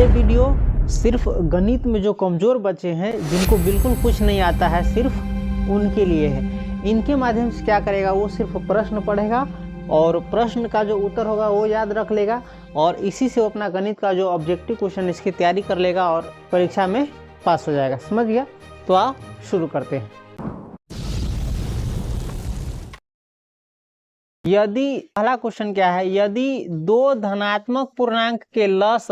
ये वीडियो सिर्फ गणित में जो कमज़ोर बच्चे हैं, जिनको बिल्कुल कुछ नहीं आता है, सिर्फ उनके लिए है। इनके माध्यम से क्या करेगा, वो सिर्फ प्रश्न पढ़ेगा और प्रश्न का जो उत्तर होगा वो याद रख लेगा और इसी से वो अपना गणित का जो ऑब्जेक्टिव क्वेश्चन इसकी तैयारी कर लेगा और परीक्षा में पास हो जाएगा। समझ गया? तो आओ शुरू करते हैं। यदि पहला क्वेश्चन क्या है, यदि दो धनात्मक पूर्णांक के लस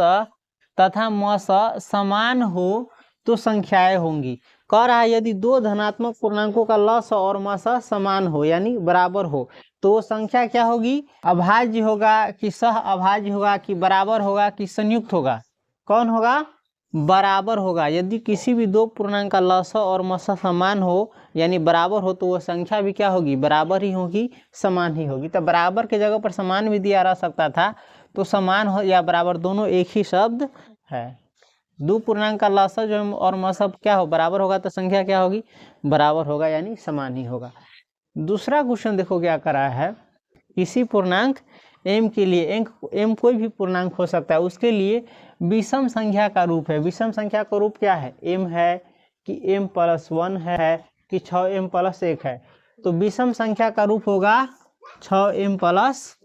तथा मस समान हो तो संख्याएं होंगी। कह रहा है यदि दो धनात्मक पूर्णांकों का लस और मस समान हो यानी बराबर हो तो संख्या क्या होगी? अभाज्य होगा कि सह अभाज्य होगा कि बराबर होगा कि संयुक्त होगा? कौन होगा? बराबर होगा। यदि किसी भी दो पूर्णांक का लस और मस समान हो यानी बराबर हो तो वो संख्या भी क्या होगी? बराबर ही होगी, समान ही होगी। तो बराबर के जगह पर समान भी दिया रह सकता था, तो समान हो या बराबर दोनों एक ही शब्द है। दो पूर्णांक का लसा जो और मसब क्या हो? बराबर होगा तो संख्या क्या होगी? बराबर होगा यानी समान ही होगा। दूसरा क्वेश्चन देखो क्या करा है, किसी पूर्णांक m के लिए m कोई भी पूर्णांक हो सकता है, उसके लिए विषम संख्या का रूप है। विषम संख्या का रूप क्या है? m है कि m+1 है कि 6m+1 है। तो विषम संख्या का रूप होगा 6m+1।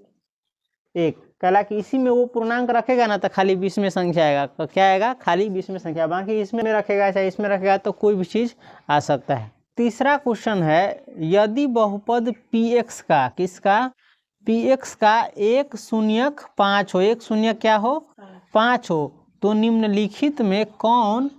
कहला कि इसी में वो पूर्णांक रखेगा ना तो खाली 20 में संख्या आएगा। तो क्या आएगा? खाली 20 में संख्या। बाकी इसमें रखेगा चाहे इसमें रखेगा तो कोई भी चीज़ आ सकता है। तीसरा क्वेश्चन है, यदि बहुपद px का, किसका? px का 1 शून्यक 5 हो, 1 शून्यक क्या हो? 5 हो, तो निम्नलिखित में कौन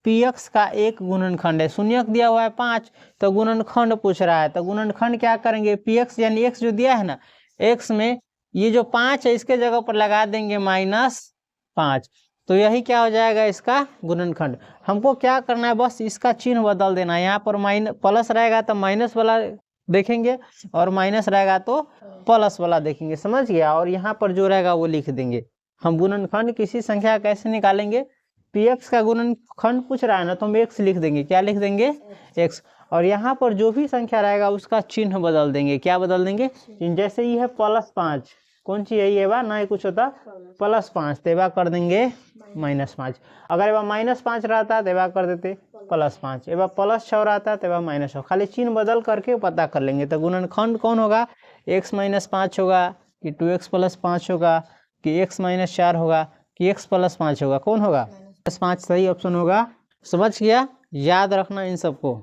px का एक गुणनखंड है? शून्यक दिया हुआ है 5 तो गुणनखंड पूछ रहा है। तो गुणनखंड क्या करेंगे? px यानी x जो दिया है ना, x में ये जो 5 है इसके जगह पर लगा देंगे -5, तो यही क्या हो जाएगा? इसका गुणनखंड। हमको क्या करना है, बस इसका चिन्ह बदल देना है। यहाँ पर प्लस रहेगा तो माइनस वाला देखेंगे और माइनस रहेगा तो प्लस वाला देखेंगे। समझ गया? और यहाँ पर जो रहेगा वो लिख देंगे। हम गुणनखंड किसी संख्या कैसे निकालेंगे? px का गुणनखंड पूछ रहा है ना, तो हम x लिख देंगे। क्या लिख देंगे? x। और यहाँ पर जो भी संख्या रहेगा उसका चिन्ह बदल देंगे। क्या बदल देंगे? जैसे ये है +5, कौन सी है ये? ना ही कुछ होता +5 तो एवा कर देंगे -5। अगर एवा -5 रहता तो एवा कर देते +5। एवा +6 रहता तो एवा -6। खाली चिन्ह बदल करके पता कर लेंगे। तो गुणनखंड कौन होगा? x - 5 होगा कि 2x + 5 होगा कि x - 4 होगा कि x + 5 होगा? कौन होगा? +5 सही ऑप्शन होगा। समझ गया? याद रखना इन सबको।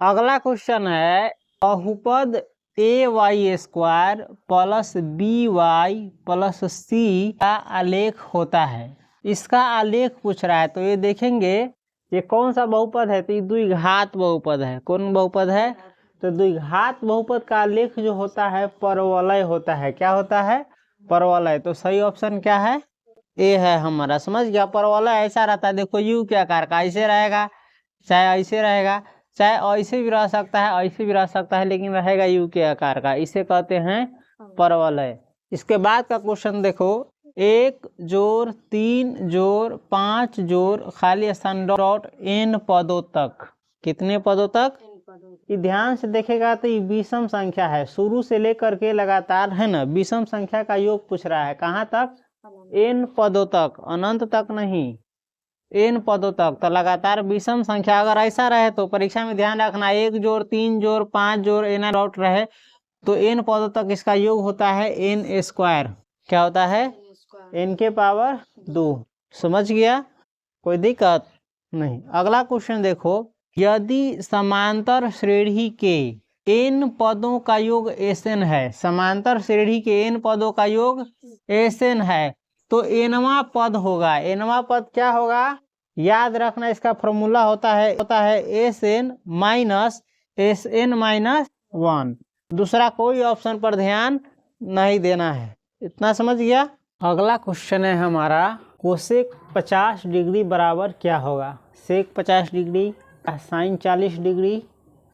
अगला क्वेश्चन है, बहुपद ay² + by + c का आलेख होता है। इसका आलेख पूछ रहा है। तो ये देखेंगे ये कौन सा बहुपद है? तो ये द्विघात बहुपद है। कौन बहुपद है? तो द्विघात बहुपद का आलेख जो होता है परवलय होता है। क्या होता है? परवलय। तो सही ऑप्शन क्या है? ए है हमारा। समझ गया? परवलय ऐसा रहता है, देखो यू के आकार का, ऐसे रहेगा चाहे ऐसे रहेगा, चाहे ऐसे भी रह सकता है ऐसे भी रह सकता है, लेकिन रहेगा यू के आकार का। इसे कहते हैं परवलय। इसके बाद का क्वेश्चन देखो, 1 + 3 + 5 खाली स्थान डॉट n पदों तक। कितने पदों तक? ये ध्यान से देखेगा तो ये विषम संख्या है, शुरू से लेकर के लगातार है ना, विषम संख्या का योग पूछ रहा है। कहाँ तक? n पदों तक, अनंत तक नहीं, n पदों तक। तो लगातार विषम संख्या अगर ऐसा रहे तो परीक्षा में ध्यान रखना, 1 + 3 + 5 n डॉट रहे तो n पदों तक इसका योग होता है n²। क्या होता है? n के पावर 2। समझ गया? कोई दिक्कत नहीं। अगला क्वेश्चन देखो, यदि समांतर श्रेणी के n पदों का योग Sn है, समांतर श्रेणी के n पदों का योग Sn है, तो nवां पद होगा। nवां पद क्या होगा? याद रखना, इसका फॉर्मूला होता है Sn - 1। दूसरा कोई ऑप्शन पर ध्यान नहीं देना है। इतना समझ गया? अगला क्वेश्चन है हमारा, कोसेक 50 डिग्री बराबर क्या होगा? सेक 50 डिग्री, साइन 40 डिग्री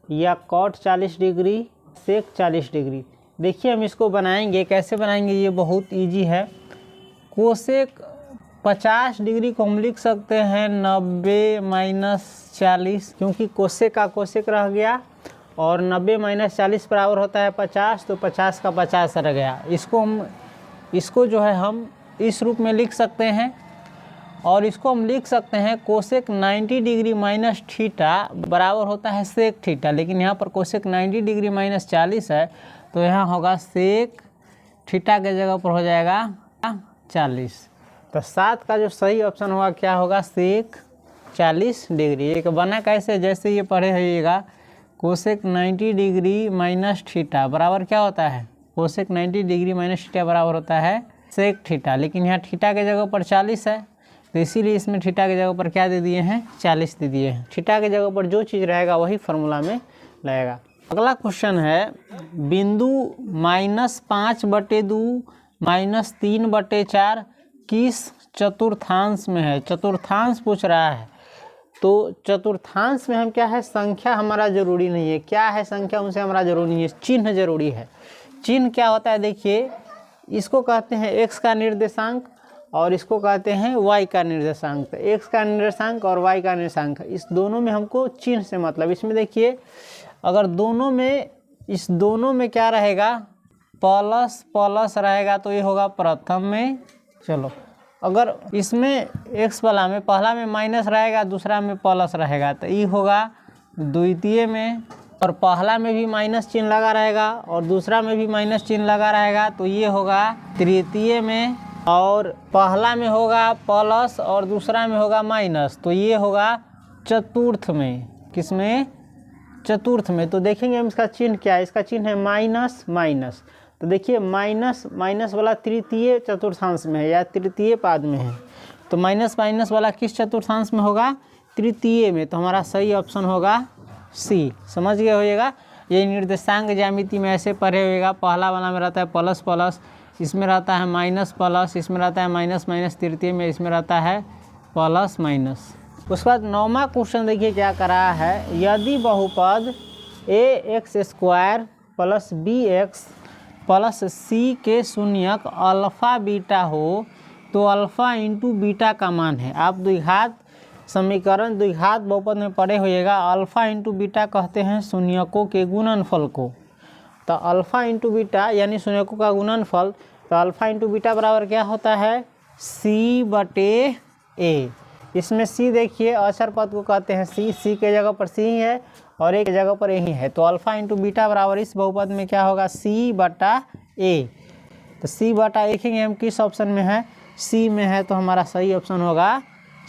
या कॉट 40 डिग्री, सेक 40 डिग्री। देखिए हम इसको बनाएंगे। कैसे बनाएंगे? ये बहुत इजी है। कोसेक 50 डिग्री को हम लिख सकते हैं 90 - 40, क्योंकि कोसेक का कोसेक रह गया और 90 - 40 बराबर होता है 50, तो 50 का 50 रह गया। इसको जो है हम इस रूप में लिख सकते हैं और इसको हम लिख सकते हैं कोसेक 90 डिग्री माइनस थीटा बराबर होता है सेक थीटा, लेकिन यहाँ पर कोसेक 90 डिग्री माइनस 40 है, तो यहाँ होगा सेक थीटा के जगह पर हो जाएगा 40। तो 7 का जो सही ऑप्शन होगा क्या होगा, सेक 40 डिग्री। एक बना कैसे, जैसे ये पढ़े होइएगा कोसेक 90 डिग्री माइनस थीटा बराबर क्या होता है, कोसेक 90 डिग्री माइनस थीटा बराबर होता है सेक थीटा, लेकिन यहाँ थीटा के जगह पर 40 है, तो इसीलिए इसमें थीटा के जगह पर क्या दे दिए हैं, 40 दे दिए हैं। थीटा के जगह पर जो चीज़ रहेगा वही फार्मूला में लगेगा। अगला क्वेश्चन है बिंदु -5/2 -3/4 किस चतुर्थांश में है। चतुर्थांश पूछ रहा है, तो चतुर्थांश में हम क्या है, संख्या हमारा जरूरी नहीं है, क्या है संख्या उनसे हमारा जरूरी नहीं है, चिन्ह जरूरी है। चिन्ह क्या होता है, देखिए इसको कहते हैं x का निर्देशांक और इसको कहते हैं y का निर्देशांक। तो x का निर्देशांक और y का निर्देशांक, इस दोनों में हमको चिन्ह से मतलब, इसमें देखिए अगर दोनों में, इस दोनों में क्या रहेगा, प्लस प्लस रहेगा तो ये होगा प्रथम में। चलो अगर इसमें x वाला में पहला में माइनस रहेगा, दूसरा में प्लस रहेगा, तो ये होगा द्वितीय में, और पहला में भी माइनस चिन्ह लगा रहेगा और दूसरा में भी माइनस चिन्ह लगा रहेगा, तो ये होगा तृतीय में, और पहला में होगा प्लस और दूसरा में होगा माइनस, तो ये होगा चतुर्थ में। किसमें, चतुर्थ में। तो देखेंगे हम इसका चिन्ह क्या है, इसका चिन्ह है माइनस माइनस। तो देखिए माइनस माइनस वाला तृतीय चतुर्थांश में है या तृतीय पाद में है, तो माइनस माइनस वाला किस चतुर्थांश में होगा, तृतीय में। तो हमारा सही ऑप्शन होगा सी। समझ गए होइएगा, ये निर्देशांक ज्यामिति में ऐसे पढ़े होइएगा, पहला वाला में रहता है प्लस प्लस, इसमें रहता है माइनस प्लस, इसमें रहता है माइनस माइनस, तृतीय में इसमें रहता है प्लस माइनस। उसके बाद 9वां क्वेश्चन देखिए क्या कर रहा है, यदि बहुपद ax² + bx + c के शून्यक अल्फ़ा बीटा हो तो अल्फ़ा × बीटा का मान है। आप द्विघात समीकरण द्विघात बहुपद में पढ़े होइएगा, अल्फ़ा × बीटा कहते हैं शून्यकों के गुणनफल को। तो अल्फ़ा × बीटा यानी शून्यकों का गुणनफल, तो अल्फ़ा × बीटा बराबर क्या होता है, c/a। इसमें c देखिए अचर पद को कहते हैं c के जगह पर c ही है और a के जगह पर a ही है, तो अल्फ़ा × बीटा बराबर इस बहुपद में क्या होगा, c/a। तो c/a देखेंगे हम किस ऑप्शन में है, c में है, तो हमारा सही ऑप्शन होगा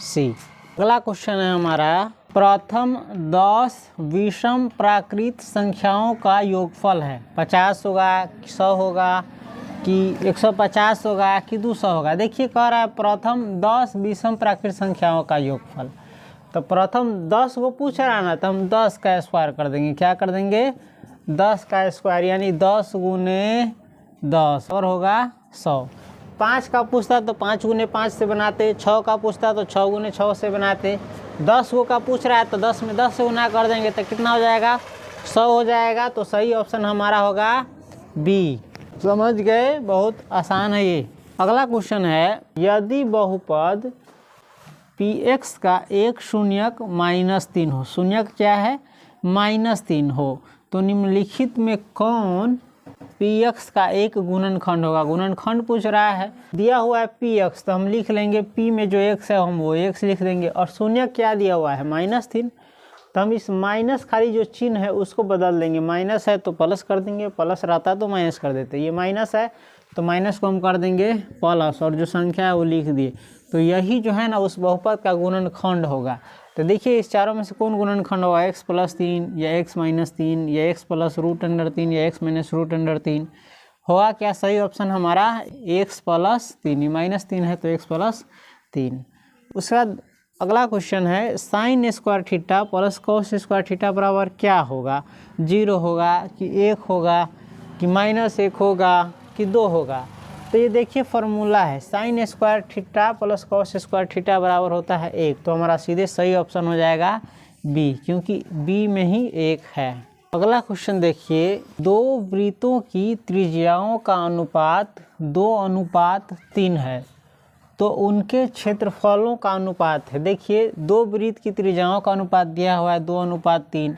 c। अगला क्वेश्चन है हमारा, प्रथम 10 विषम प्राकृत संख्याओं का योगफल है। 50 होगा, 100 होगा कि 150 होगा कि 200 होगा। देखिए कह रहा है प्रथम 10 विषम प्राकृत संख्याओं का योगफल। तो प्रथम 10 को पूछ रहा है ना, तो हम 10 का स्क्वायर कर देंगे। क्या कर देंगे, 10 का स्क्वायर यानी 10 × 10 और होगा 100। 5 का पूछता तो 5 × 5 से बनाते, 6 का पूछता तो 6 × 6 से बनाते, 10 का पूछ रहा है तो 10 में 10 से गुना कर देंगे तो कितना हो जाएगा, 100 हो जाएगा। तो सही ऑप्शन हमारा होगा बी। समझ गए, बहुत आसान है ये। अगला क्वेश्चन है, यदि बहुपद px का एक शून्यक -3 हो, शून्यक क्या है, -3 हो, तो निम्नलिखित में कौन px का एक गुणनखंड होगा। गुणनखंड पूछ रहा है, दिया हुआ है px, तो हम लिख लेंगे p में जो x है हम वो x लिख देंगे, और शून्यक क्या दिया हुआ है, -3, तो हम इस माइनस खाली जो चिन्ह है उसको बदल देंगे। माइनस है तो प्लस कर देंगे, प्लस रहता तो माइनस कर देते। ये माइनस है तो माइनस को हम कर देंगे प्लस, और जो संख्या है वो लिख दिए। तो यही जो है ना उस बहुपद का गुणनखंड होगा। तो देखिए इस चारों में से कौन गुणनखंड होगा, x + 3 या x - 3 या x + √3 या x - √3 होगा क्या। सही ऑप्शन हमारा x + 3, -3 है तो x + 3। उसके बाद अगला क्वेश्चन है, sin² थीटा + cos² थीटा बराबर क्या होगा, 0 होगा कि 1 होगा कि -1 होगा कि 2 होगा। तो ये देखिए फार्मूला है, sin² थीटा + cos² थीटा बराबर होता है 1, तो हमारा सीधे सही ऑप्शन हो जाएगा बी, क्योंकि बी में ही 1 है। अगला क्वेश्चन देखिए, 2 वृत्तों की त्रिज्याओं का अनुपात 2:3 है, तो उनके क्षेत्रफलों का अनुपात है। देखिए 2 वृत्त की त्रिज्याओं का अनुपात दिया हुआ है 2:3,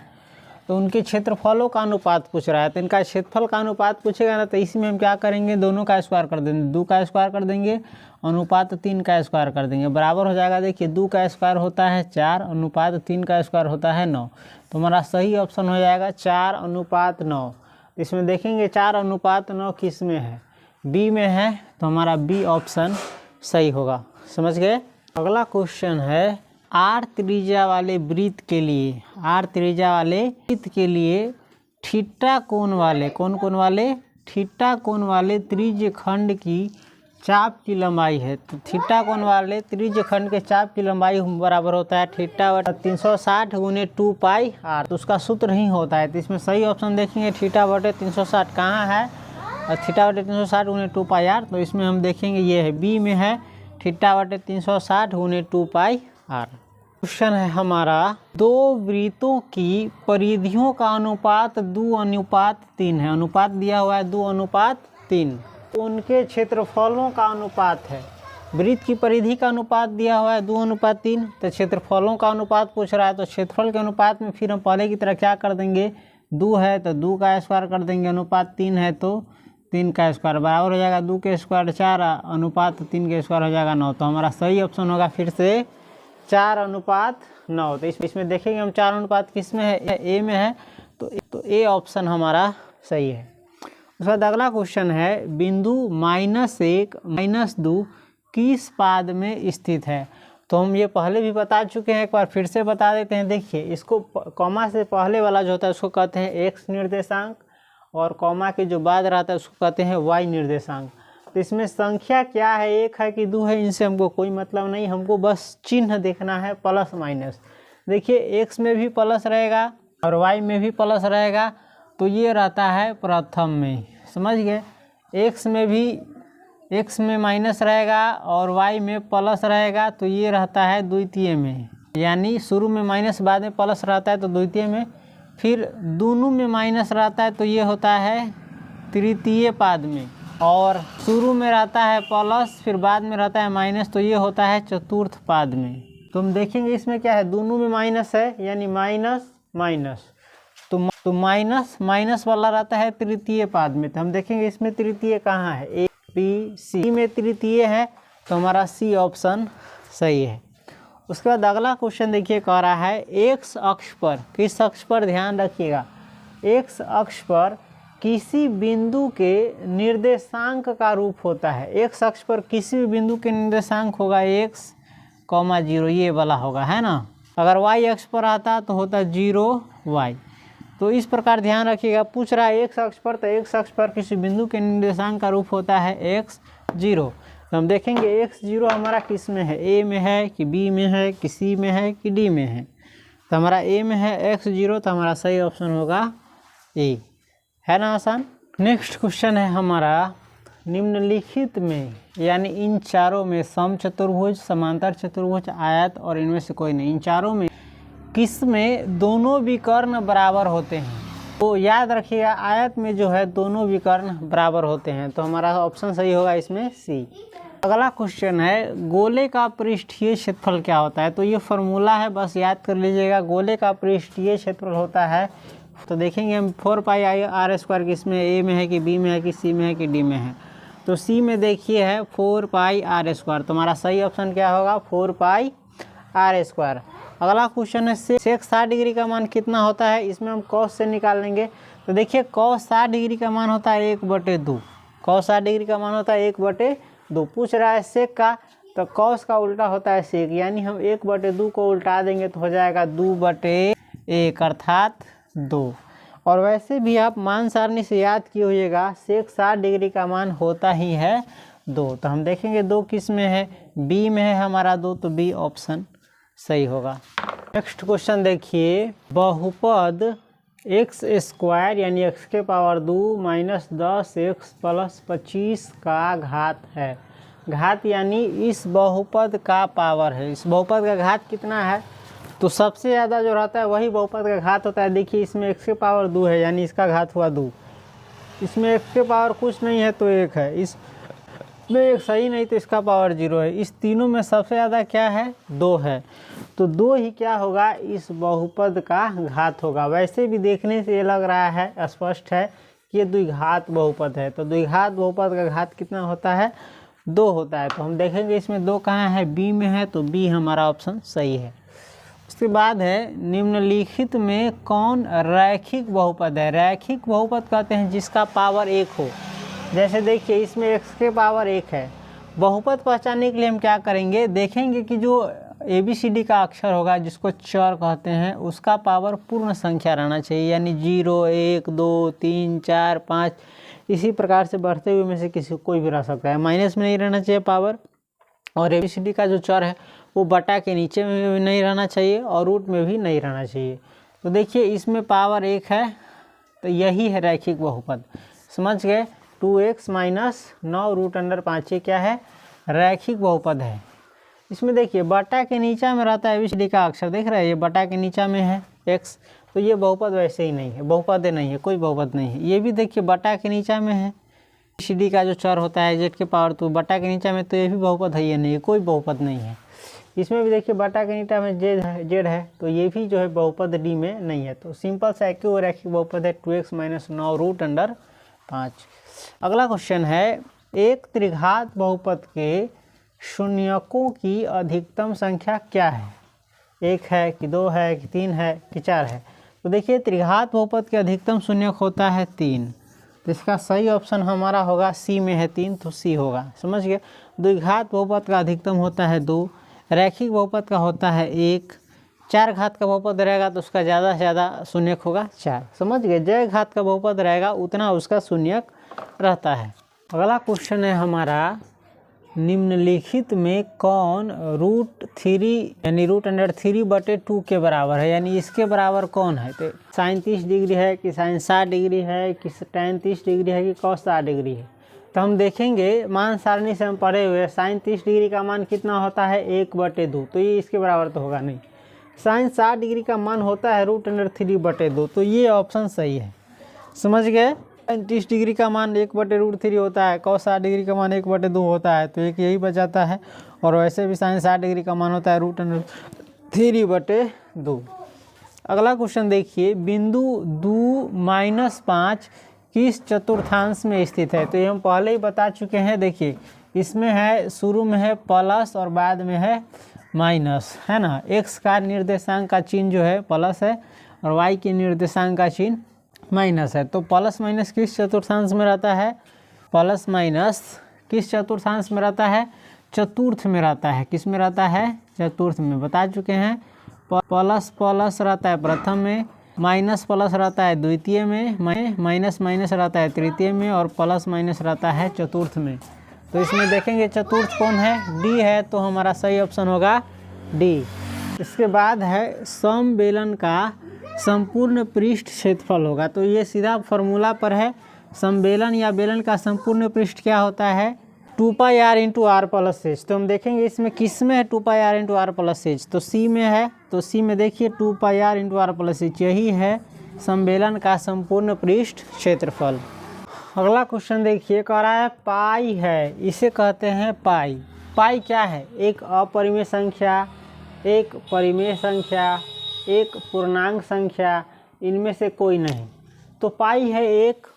तो उनके क्षेत्रफलों का अनुपात पूछ रहा है, तो इनका क्षेत्रफल का अनुपात पूछेगा ना, तो इसमें हम क्या करेंगे, दोनों का स्क्वायर कर देंगे, 2 का स्क्वायर कर देंगे, अनुपात 3 का स्क्वायर कर देंगे, बराबर हो जाएगा। देखिए 2 का स्क्वायर होता है 4, अनुपात 3 का स्क्वायर होता है 9। तो हमारा सही ऑप्शन हो जाएगा 4:9। इसमें देखेंगे 4:9 किस में है, बी में है, तो हमारा बी ऑप्शन सही होगा। समझ गए। अगला क्वेश्चन है, आर त्रिज्या वाले वृत्त के लिए, आर त्रिज्या वाले वृत्त के लिए थीटा कोण वाले, कौन कोण वाले, थीटा कोण वाले त्रिज्य खंड की चाप की लंबाई है। तो थीटा कोण वाले त्रिज्य खंड के चाप की लंबाई बराबर होता है θ/360 × 2πr। तो उसका सूत्र ही होता है। तो इसमें सही ऑप्शन देखेंगे θ/360 कहाँ है, θ/360 × 2πr। तो इसमें हम देखेंगे ये है, बी में है θ/360 × 2πr। क्वेश्चन है हमारा, दो वृत्तों की परिधियों का अनुपात 2:3 है। अनुपात दिया हुआ है 2:3, उनके क्षेत्रफलों का अनुपात है। वृत्त की परिधि का अनुपात दिया हुआ है 2:3, तो क्षेत्रफलों का अनुपात पूछ रहा है। तो क्षेत्रफल के अनुपात में फिर हम पहले की तरह क्या कर देंगे, 2 है तो 2 का स्क्वायर कर देंगे, अनुपात 3 है तो 3 का स्क्वायर, बराबर हो जाएगा 2 के स्क्वायर 4, अनुपात 3 के स्क्वायर हो जाएगा 9। तो हमारा सही ऑप्शन होगा फिर से 4:9। तो इसमें देखेंगे हम 4 अनुपात किस में है, ए में है, तो ए ऑप्शन हमारा सही है। उसके बाद अगला क्वेश्चन है, बिंदु -1 -2 किस पाद में स्थित है। तो हम ये पहले भी बता चुके हैं, एक बार फिर से बता देते हैं। देखिए इसको कॉमा से पहले वाला जो होता है उसको कहते हैं एक्स निर्देशांक, और कॉमा के जो बाद रहता है उसको कहते हैं वाई निर्देशांक। तो इसमें संख्या क्या है, 1 है कि 2 है, इनसे हमको कोई मतलब नहीं, हमको बस चिन्ह देखना है, प्लस माइनस। देखिए एक्स में भी प्लस रहेगा और वाई में भी प्लस रहेगा, तो ये रहता है प्रथम में। समझ गए। एक्स में माइनस रहेगा और वाई में प्लस रहेगा, तो ये रहता है द्वितीय में। यानी शुरू में माइनस बाद में प्लस रहता है तो द्वितीय में, फिर दोनों में माइनस रहता है तो ये होता है तृतीय पाद में, और शुरू में रहता है प्लस फिर बाद में रहता है माइनस, तो ये होता है चतुर्थ पाद में। तो हम देखेंगे इसमें क्या है, दोनों में माइनस है यानी माइनस माइनस, तो माइनस माइनस वाला रहता है तृतीय पाद में। तो हम देखेंगे इसमें तृतीय कहाँ है, ए बी सी में तृतीय है, तो हमारा सी ऑप्शन सही है। उसके बाद अगला क्वेश्चन देखिए, कह रहा है एक्स अक्ष पर, किस अक्ष पर ध्यान रखिएगा, एक्स अक्ष पर किसी बिंदु के निर्देशांक का रूप होता है। एक्स अक्ष पर किसी भी बिंदु के निर्देशांक होगा x, 0, ये वाला होगा, है ना। अगर y अक्ष पर आता तो होता 0 y। तो इस प्रकार ध्यान रखिएगा, पूछ रहा है एक्स अक्ष पर, तो एक्स अक्ष पर किसी बिंदु के निर्देशांक का रूप होता है x0। तो हम देखेंगे x0 हमारा किस में है, ए में है कि बी में है कि सी में है कि डी में है। तो हमारा ए में है x0, तो हमारा सही ऑप्शन होगा ए, है ना आसान। नेक्स्ट क्वेश्चन है हमारा, निम्नलिखित में यानी इन चारों में समचतुर्भुज, समांतर चतुर्भुज, आयत और इनमें से कोई नहीं, इन चारों में किस में दोनों विकर्ण बराबर होते हैं। तो याद रखिएगा आयत में जो है दोनों विकर्ण बराबर होते हैं, तो हमारा ऑप्शन सही होगा इसमें सी। अगला क्वेश्चन है, गोले का पृष्ठीय क्षेत्रफल क्या होता है। तो ये फार्मूला है, बस याद कर लीजिएगा। गोले का पृष्ठीय क्षेत्रफल होता है, तो देखेंगे हम 4πr² किसमें, ए में है कि बी में है कि सी में है कि डी में है। तो सी में देखिए है 4πr², तो हमारा सही ऑप्शन क्या होगा 4πr²। अगला क्वेश्चन है, सेक 60 डिग्री का मान कितना होता है। इसमें हम कॉस से निकाल लेंगे। तो देखिए cos 60 डिग्री का मान होता है 1/2, cos 60 डिग्री का मान होता है 1/2। पूछ रहा है सेक का, तो cos का उल्टा होता है सेक, यानी हम 1/2 को उल्टा देंगे तो हो जाएगा 2/1 अर्थात 2। और वैसे भी आप मान सारणी से याद किए होइएगा, सेक 60 डिग्री का मान होता ही है 2। तो हम देखेंगे 2 किस में है, बी में है हमारा 2, तो बी ऑप्शन सही होगा। नेक्स्ट क्वेश्चन देखिए, बहुपद x² यानी x के पावर 2 -10x + 25 का घात है। घात यानी इस बहुपद का पावर है। इस बहुपद का घात कितना है, तो सबसे ज़्यादा जो रहता है वही बहुपद का घात होता है। देखिए इसमें x के पावर 2 है यानी इसका घात हुआ 2, इसमें x के पावर कुछ नहीं है तो 1 है, इसमें 1 सही नहीं तो इसका पावर 0 है। इस तीनों में सबसे ज़्यादा क्या है 2 है। तो 2 ही क्या होगा, इस बहुपद का घात होगा। वैसे भी देखने से ये लग रहा है, स्पष्ट है कि ये द्विघात बहुपद है। तो द्विघात बहुपद का घात कितना होता है, 2 होता है। तो हम देखेंगे इसमें 2 कहाँ है, बी में है, तो बी हमारा ऑप्शन सही है। उसके बाद है निम्नलिखित में कौन रैखिक बहुपद है। रैखिक बहुपद कहते हैं जिसका पावर 1 हो। जैसे देखिए इसमें x के पावर 1 है। बहुपद पहचानने के लिए हम क्या करेंगे, देखेंगे कि जो ABCD का अक्षर होगा जिसको चर कहते हैं उसका पावर पूर्ण संख्या रहना चाहिए, यानी 0 1 2 3 4 5 इसी प्रकार से बढ़ते हुए में से किसी कोई भी रह सकता है। माइनस में नहीं रहना चाहिए पावर, और ABCD का जो चर है वो बटा के नीचे में भी नहीं रहना चाहिए और रूट में भी नहीं रहना चाहिए। तो देखिए इसमें पावर 1 है, तो यही है रैखिक बहुपद। समझ गए, 2x - 9 √5 ये क्या है, रैखिक बहुपद है। इसमें देखिए बटा के नीचा में रहता है ABCD का अक्षर, देख रहे हैं ये बटा के नीचा में है x, तो ये बहुपद वैसे ही नहीं है, बहुपद नहीं है, कोई बहुपद नहीं है। ये भी देखिए बटा के नीचा में है, ABCD का जो चर होता है z के पावर 2 बटा के नीचा में, तो ये भी बहुपद है, ये नहीं है, कोई बहुपद नहीं है। इसमें भी देखिए बटा के नीचा में z है, तो ये भी जो है बहुपद D में नहीं है। तो सिंपल सा क्यों रैखिक बहुपद है 2x - 9 √5। अगला क्वेश्चन है, एक त्रिघात बहुपद के शून्यकों की अधिकतम संख्या क्या है। 1 है कि 2 है कि 3 है कि 4 है। तो देखिए त्रिघात बहुपद के अधिकतम शून्यक होता है 3, तो इसका सही ऑप्शन हमारा होगा सी में है 3, तो सी होगा। समझ गए। द्विघात बहुपद का अधिकतम होता है 2, रैखिक बहुपद का होता है 1, 4 घात का बहुपद रहेगा तो उसका ज़्यादा से ज़्यादा शून्यक होगा 4। समझ गए, जय घात का बहुपद रहेगा उतना उसका शून्यक रहता है। अगला क्वेश्चन है हमारा, निम्नलिखित में कौन √3 यानी √3/2 के बराबर है, यानी इसके बराबर कौन है। तो sin 30 डिग्री है कि sin 60 डिग्री है कि tan 30 डिग्री है कि cos 60 डिग्री है। तो हम देखेंगे मान सारणी से हम पढ़े हुए sin 30 डिग्री का मान कितना होता है 1/2, तो ये इसके बराबर तो होगा नहीं। sin 60 डिग्री का मान होता है √3/2, तो ये ऑप्शन सही है। समझ गए। 30 डिग्री का मान 1/√3 होता है, cos 60 डिग्री का मान 1/2 होता है, तो एक यही बचाता है। और वैसे भी sin 60 डिग्री का मान होता है √3/2। अगला क्वेश्चन देखिए, बिंदु 2 - 5 किस चतुर्थांश में स्थित है। तो ये हम पहले ही बता चुके हैं। देखिए इसमें है, शुरू में है प्लस और बाद में है माइनस, है ना। x का निर्देशांक का चिन्ह जो है प्लस है और y के निर्देशांक का चिन्ह माइनस है। तो प्लस माइनस किस चतुर्थांश में रहता है, प्लस माइनस किस चतुर्थांश में रहता है, चतुर्थ में रहता है। किस में रहता है, चतुर्थ में, बता चुके हैं। प्लस प्लस रहता है प्रथम में, माइनस प्लस रहता है द्वितीय में, माइनस माइनस रहता है तृतीय में, और प्लस माइनस रहता है चतुर्थ में। तो इसमें देखेंगे चतुर्थ कौन है, डी है, तो हमारा सही ऑप्शन होगा डी। इसके बाद है समबेलन का संपूर्ण पृष्ठ क्षेत्रफल होगा। तो ये सीधा फॉर्मूला पर है। समबेलन या बेलन का संपूर्ण पृष्ठ क्या होता है, 2πr × r + h। तो हम देखेंगे इसमें किस में है 2πr × r + h, तो सी में है। तो सी में देखिए 2πr × r + h, यही है समबेलन का संपूर्ण पृष्ठ क्षेत्रफल। अगला क्वेश्चन देखिए, कह रहा है पाई है, इसे कहते हैं पाई। पाई क्या है, एक अपरिमेय संख्या, एक परिमेय संख्या, एक पूर्णांक संख्या, इनमें से कोई नहीं। तो पाई है एक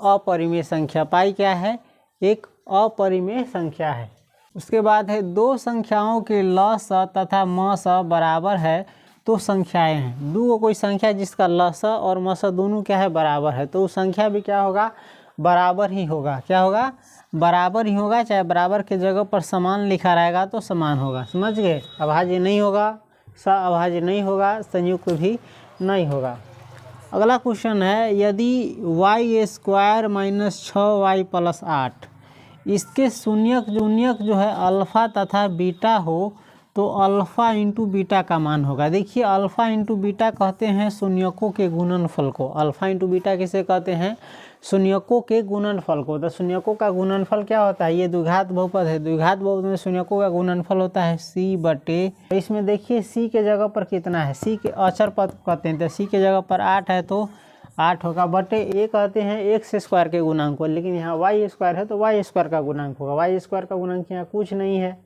अपरिमेय संख्या। पाई क्या है, एक अपरिमेय संख्या है। उसके बाद है दो संख्याओं के लस तथा मस बराबर है तो संख्याएं हैं। दो कोई संख्या जिसका लस और मस दोनों क्या है, बराबर है, तो संख्या भी क्या होगा, बराबर ही होगा। क्या होगा, बराबर ही होगा। चाहे बराबर के जगह पर समान लिखा रहेगा तो समान होगा। समझ गए। अभाज्य नहीं होगा, अभाज्य नहीं होगा, संयुक्त भी नहीं होगा। अगला क्वेश्चन है, यदि y² - 6y + 8 इसके शून्यक जो है अल्फ़ा तथा बीटा हो तो अल्फ़ा × बीटा का मान होगा। देखिए अल्फ़ा × बीटा कहते हैं शून्यकों के गुणनफल को। अल्फ़ा × बीटा किसे कहते हैं, शून्यकों के गुणनफल को। तो शून्यकों का गुणनफल क्या होता है, ये द्विघात बहुपद है। द्विघात बहुपद में शून्यकों का गुणनफल होता है c/। इसमें देखिए c के जगह पर कितना है, c के अचर पद कहते हैं, तो c के जगह पर 8 है तो 8 होगा, बटे ए कहते हैं x² के गुणांक को, लेकिन यहाँ y² है तो y² का गुणांक होगा। y² का गुणांक यहाँ कुछ नहीं है,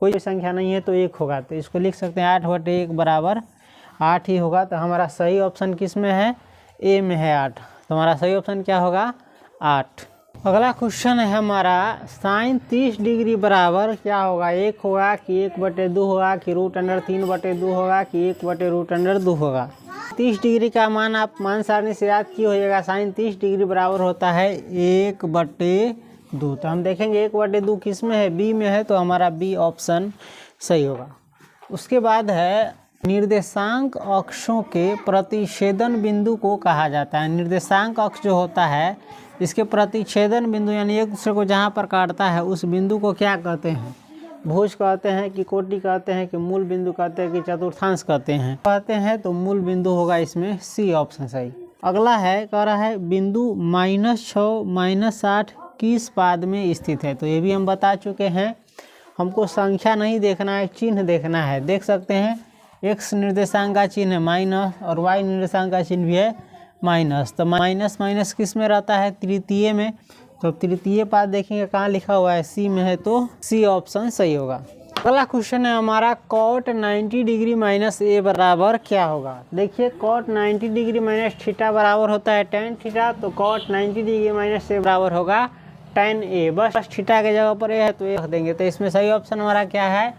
कोई संख्या नहीं है तो 1 होगा, तो इसको लिख सकते हैं 8/1 बराबर 8 ही होगा। तो हमारा सही ऑप्शन किस में है, ए में है 8। तो हमारा सही ऑप्शन क्या होगा, 8। अगला क्वेश्चन है हमारा साइन 30 डिग्री बराबर क्या होगा, 1 होगा कि 1/2 होगा कि √3/2 होगा कि 1/√2 होगा। 30 डिग्री का मान आप मान सारणी से याद किए होइएगा, साइन 30 डिग्री बराबर होता है 1/2। तो हम देखेंगे 1/2 किस में है, बी में है, तो हमारा बी ऑप्शन सही होगा। उसके बाद है निर्देशांक अक्षों के प्रतिच्छेदन बिंदु को कहा जाता है। निर्देशांक अक्ष जो होता है इसके प्रतिच्छेदन बिंदु यानी एक दूसरे को जहाँ पर काटता है उस बिंदु को क्या कहते हैं, भुज कहते हैं कि कोटि कहते हैं कि मूल बिंदु कहते हैं कि चतुर्थांश कहते हैं तो मूल बिंदु होगा इसमें, सी ऑप्शन सही। अगला है कह रहा है बिंदु -6 -8 किस पाद में स्थित है। तो ये भी हम बता चुके हैं, हमको संख्या नहीं देखना है, चिन्ह देखना है। देख सकते हैं एक्स निर्देशांक का चिन्ह है माइनस और वाई निर्देशांक का चिन्ह भी है माइनस। तो माइनस माइनस किस में रहता है, तृतीय में। तो तृतीय पाद देखेंगे कहाँ लिखा हुआ है, सी में है, तो सी ऑप्शन सही होगा। अगला क्वेश्चन है हमारा कॉट 90 डिग्री माइनस ए बराबर क्या होगा। देखिए कॉट 90 डिग्री माइनस थीटा बराबर होता है tan थीटा, तो कॉट 90 डिग्री माइनस ए बराबर होगा tan ए। बस थीटा के जगह पर ए है तो ए रख देंगे। तो इसमें सही ऑप्शन हमारा क्या है,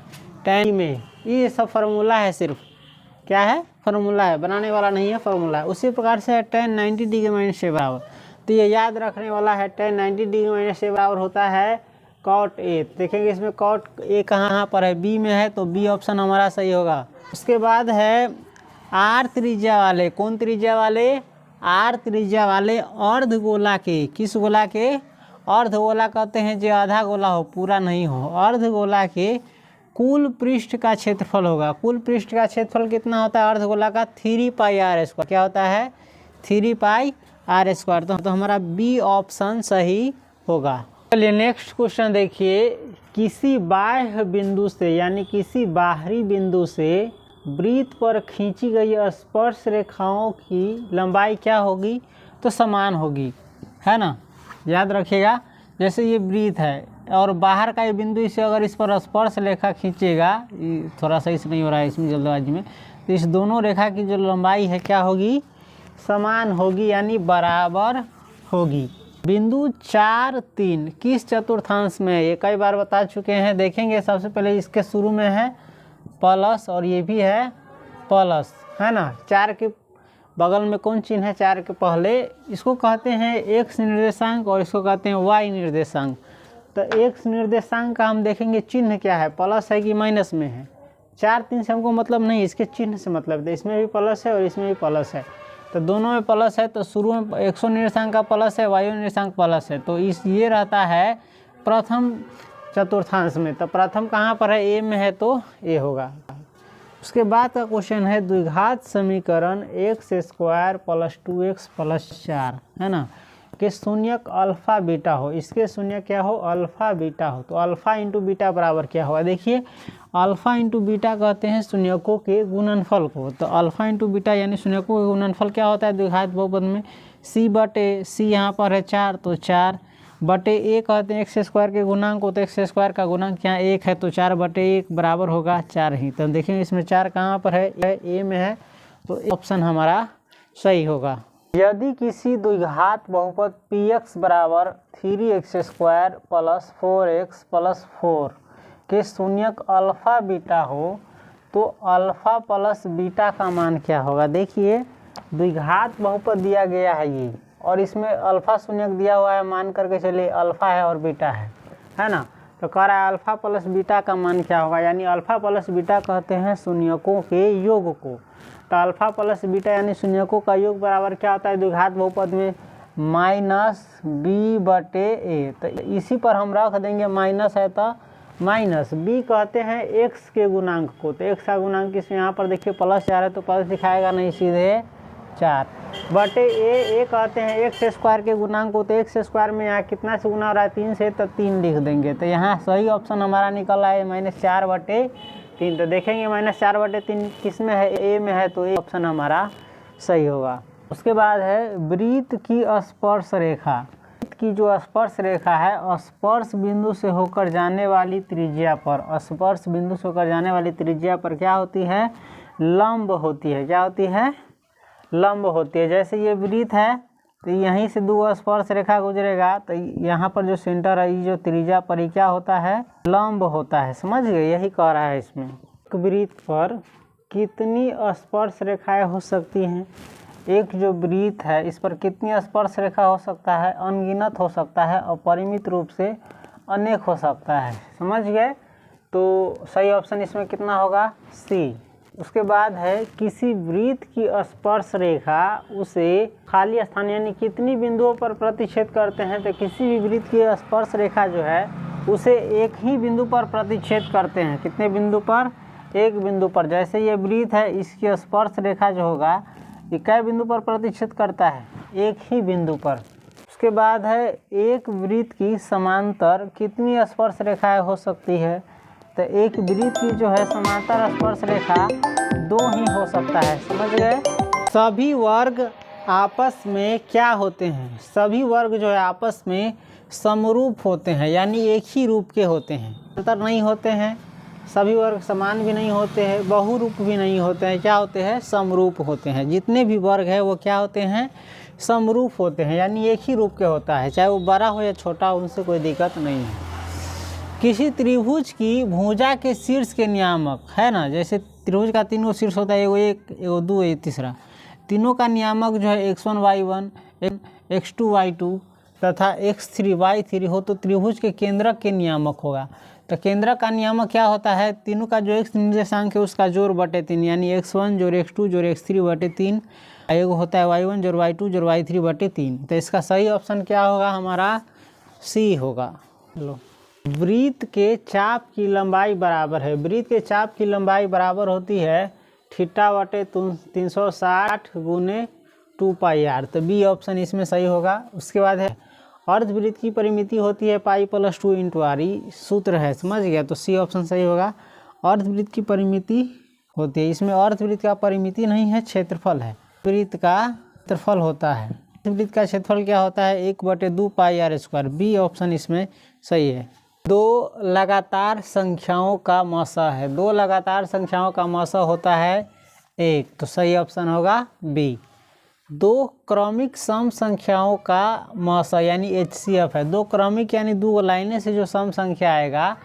tan में। ये सब फार्मूला है, सिर्फ क्या है, फार्मूला है, बनाने वाला नहीं है, फार्मूला है। उसी प्रकार से tan 90 डिग्री माइनस ए बराबर, तो ये याद रखने वाला है, tan 90 डिग्री माइनस ए बराबर होता है कॉट ए। देखेंगे इसमें कॉट ए कहाँ पर है, बी में है, तो बी ऑप्शन हमारा सही होगा। उसके बाद है आर त्रिज्या वाले, कौन त्रिज्या वाले, आर त्रिज्या वाले अर्धगोला के, किस गोला के, अर्धगोला कहते हैं जो आधा गोला हो पूरा नहीं हो, अर्धगोला के कुल पृष्ठ का क्षेत्रफल होगा। कुल पृष्ठ का क्षेत्रफल कितना होता है अर्धगोला का, 3πr²। क्या होता है, 3πr²। तो हमारा बी ऑप्शन सही होगा। चलिए नेक्स्ट क्वेश्चन देखिए, किसी बाह्य बिंदु से यानी किसी बाहरी बिंदु से वृत्त पर खींची गई स्पर्श रेखाओं की लंबाई क्या होगी, तो समान होगी, है ना, याद रखिएगा। जैसे ये वृत्त है और बाहर का ये बिंदु, इसे अगर इस पर स्पर्श रेखा खींचेगा, थोड़ा सा इस नहीं हो रहा है इसमें जल्दबाजी में, तो इस दोनों रेखा की जो लंबाई है क्या होगी, समान होगी यानी बराबर होगी। बिंदु 4, 3 किस चतुर्थांश में है, ये कई बार बता चुके हैं। देखेंगे सबसे पहले इसके शुरू में है प्लस और ये भी है प्लस, है ना। 4 के बगल में कौन चिन्ह है, 4 के पहले, इसको कहते हैं एक्स निर्देशांक और इसको कहते हैं वाई निर्देशांक। तो एक्स निर्देशांक का हम देखेंगे चिन्ह क्या है, प्लस है कि माइनस में है। 4, 3 से हमको मतलब नहीं, इसके चिन्ह से मतलब है। इसमें भी प्लस है और इसमें भी प्लस है, तो दोनों में प्लस है। तो शुरू में एक्स निर्देशांक का प्लस है, वाई निर्देशांक प्लस है, तो इस ये रहता है प्रथम चतुर्थांश में। तो प्रथम कहाँ पर है, ए में है, तो ए होगा। उसके बाद का क्वेश्चन है द्विघात समीकरण x² + 2x + 4, है ना, के शून्यक अल्फा बीटा हो। इसके शून्य क्या हो, अल्फा बीटा हो। तो अल्फा इंटू बीटा बराबर क्या होगा, देखिए अल्फा इंटू बीटा कहते हैं शून्यकों के गुणनफल को। तो अल्फा इंटू बीटा यानी शून्यकों के गुणनफल क्या होता है द्विघात बहुपद में, c/c यहाँ पर है 4, तो 4/a कहते हैं x² के गुणांक को, तो x² का गुणांक यहाँ 1 है, तो 4/1 बराबर होगा 4 ही। तो देखेंगे इसमें 4 कहाँ पर है, ए में है, तो ऑप्शन हमारा सही होगा। यदि किसी द्विघात बहुपद px बराबर 3x² + 4x + 4 के शून्यक अल्फा बीटा हो, तो अल्फा प्लस बीटा का मान क्या होगा। देखिए द्विघात बहुपद दिया गया है ये, और इसमें अल्फा शून्यक दिया हुआ है, मान करके चलिए अल्फा है और बीटा है ना। तो कह रहा है अल्फा प्लस बीटा का मान क्या होगा, यानी अल्फा प्लस बीटा कहते हैं शून्यकों के योग को। तो अल्फा प्लस बीटा यानी शून्यकों का योग बराबर क्या होता है द्विघात बहुपद में, -b/a। तो इसी पर हम रख देंगे, माइनस है तो माइनस, b कहते हैं x के गुणांक को। तो x का गुणांक इसमें यहाँ पर देखिए +4 है, तो प्लस दिखाएगा नहीं, सीधे 4/a कहते हैं x² के गुणांक को। तो x² में यहाँ कितना से गुना हो रहा है, 3 से, तो 3 लिख देंगे। तो यहाँ सही ऑप्शन हमारा निकल रहा है -4/3। तो देखेंगे -4/3 किस में है, ए में है, तो ए ऑप्शन हमारा सही होगा। उसके बाद है वृत्त की स्पर्श रेखा। की जो स्पर्श रेखा है स्पर्श बिंदु से होकर जाने वाली त्रिज्या पर, स्पर्श बिंदु से होकर जाने वाली त्रिज्या पर क्या होती है, लंब होती है। क्या होती है, लंब होती है। जैसे ये वृत्त है तो यहीं से दो स्पर्श रेखा गुजरेगा तो यहाँ पर जो सेंटर है, ये जो त्रिज्या पर ही क्या होता है, लंब होता है। समझ गए, यही कह रहा है इसमें। एक वृत्त पर कितनी स्पर्श रेखाएं हो सकती हैं, एक जो वृत्त है इस पर कितनी स्पर्श रेखा हो सकता है, अनगिनत हो सकता है और परिमित रूप से अनेक हो सकता है। समझ गए, तो सही ऑप्शन इसमें कितना होगा, सी। उसके बाद है किसी वृत्त की स्पर्श रेखा उसे खाली स्थान यानी कितनी बिंदुओं पर प्रतिच्छेद करते हैं, तो किसी भी वृत्त की स्पर्श रेखा जो है उसे एक ही बिंदु पर प्रतिच्छेद करते हैं। कितने बिंदु पर, एक बिंदु पर। जैसे ये वृत्त है इसकी स्पर्श रेखा जो होगा ये कै बिंदु पर प्रतिच्छेद करता है, एक ही बिंदु पर। उसके बाद है एक वृत्त की समांतर कितनी स्पर्श रेखाएं हो सकती है, तो एक वृत्त की जो है समांतर स्पर्श रेखा दो ही हो सकता है। समझ गए। सभी वर्ग आपस में क्या होते हैं, सभी वर्ग जो है आपस में समरूप होते हैं, यानी एक ही रूप के होते हैं, अंतर नहीं होते हैं। सभी वर्ग समान भी नहीं होते हैं, बहुरूप भी नहीं होते हैं, क्या होते हैं, समरूप होते हैं। जितने भी वर्ग है वो क्या होते हैं, समरूप होते हैं, यानी एक ही रूप के होता है, चाहे वो बड़ा हो या छोटा, उनसे कोई दिक्कत नहीं है। किसी त्रिभुज की भुजा के शीर्ष के नियामक है ना, जैसे त्रिभुज का तीनों शीर्ष होता है, एगो एक, एगो दो, एक तीसरा, तीनों का नियामक जो है x1 y1 x2 y2 तथा x3 y3 हो तो त्रिभुज के केंद्रक के नियामक होगा। तो केंद्रक का नियामक क्या होता है, तीनों का जो x निर्देशांक है उसका जोड़ बटे 3, यानी x1 जोड़ x2 जोड़ x3 बटे 3, एगो होता है y1 जोड़ y2 जोड़ y3 बटे 3। तो इसका सही ऑप्शन क्या होगा, हमारा सी होगा। लो, वृत्त के चाप की लंबाई बराबर है, वृत्त के चाप की लंबाई बराबर होती है थीटा बटे 360 गुने 2πr, तो बी ऑप्शन इसमें सही होगा। उसके बाद है अर्धवृत्त की परिमिति होती है पाई प्लस 2 इंटू आर, सूत्र है, समझ गया, तो सी ऑप्शन सही होगा। अर्धवृत्त की परिमिति होती है, इसमें अर्धवृत्त का परिमिति नहीं है, क्षेत्रफल है, वृत्त का क्षेत्रफल होता है। वृत्त का क्षेत्रफल क्या होता है, 1/2πr², बी ऑप्शन इसमें सही है। दो लगातार संख्याओं का मौसा है, दो लगातार संख्याओं का मौसा होता है 1, तो सही ऑप्शन होगा बी। दो क्रमिक सम संख्याओं का मौसा यानी HCF है, दो क्रमिक यानी दो लाइनें से जो सम संख्या आएगा,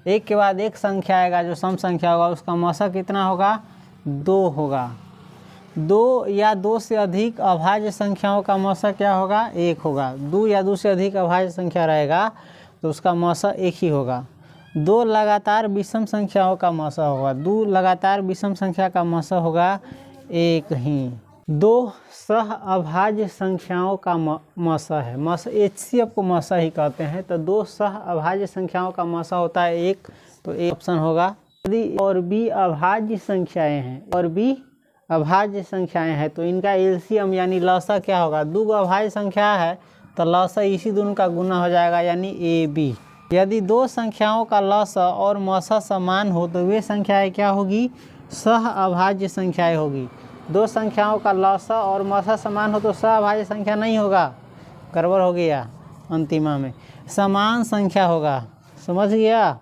एक के बाद एक संख्या आएगा जो सम संख्या होगा, उसका मौसा कितना होगा, 2 होगा। दो या दो से अधिक अभाज्य संख्याओं का मौसा क्या होगा, 1 होगा। दो या दो से अधिक अभाज्य संख्या रहेगा तो उसका मौसा 1 ही होगा। दो लगातार विषम संख्याओं का मौसा होगा, दो लगातार विषम संख्या का मौसा होगा 1 ही। दो सह अभाज्य संख्याओं का मौसा है, मौसा HCF को मौसा ही कहते हैं, तो दो सह अभाज्य संख्याओं का मौसा होता है 1, तो एक ऑप्शन होगा। यदि और भी अभाज्य संख्याएं हैं, और भी अभाज्य संख्याएं हैं तो इनका LCM यानी लौसा क्या होगा, दो अभाज्य संख्या है तो लौसा इसी दोनों का गुना हो जाएगा, यानी AB। यदि दो संख्याओं का लौसा और मौसा समान हो तो वे संख्याएं क्या होगी, सह अभाज्य संख्याएं होगी। दो संख्याओं का लौसा और मौसा समान हो तो सह अभाज्य संख्या नहीं होगा, गड़बड़ हो गया, अंतिमा में समान संख्या होगा। समझ गया।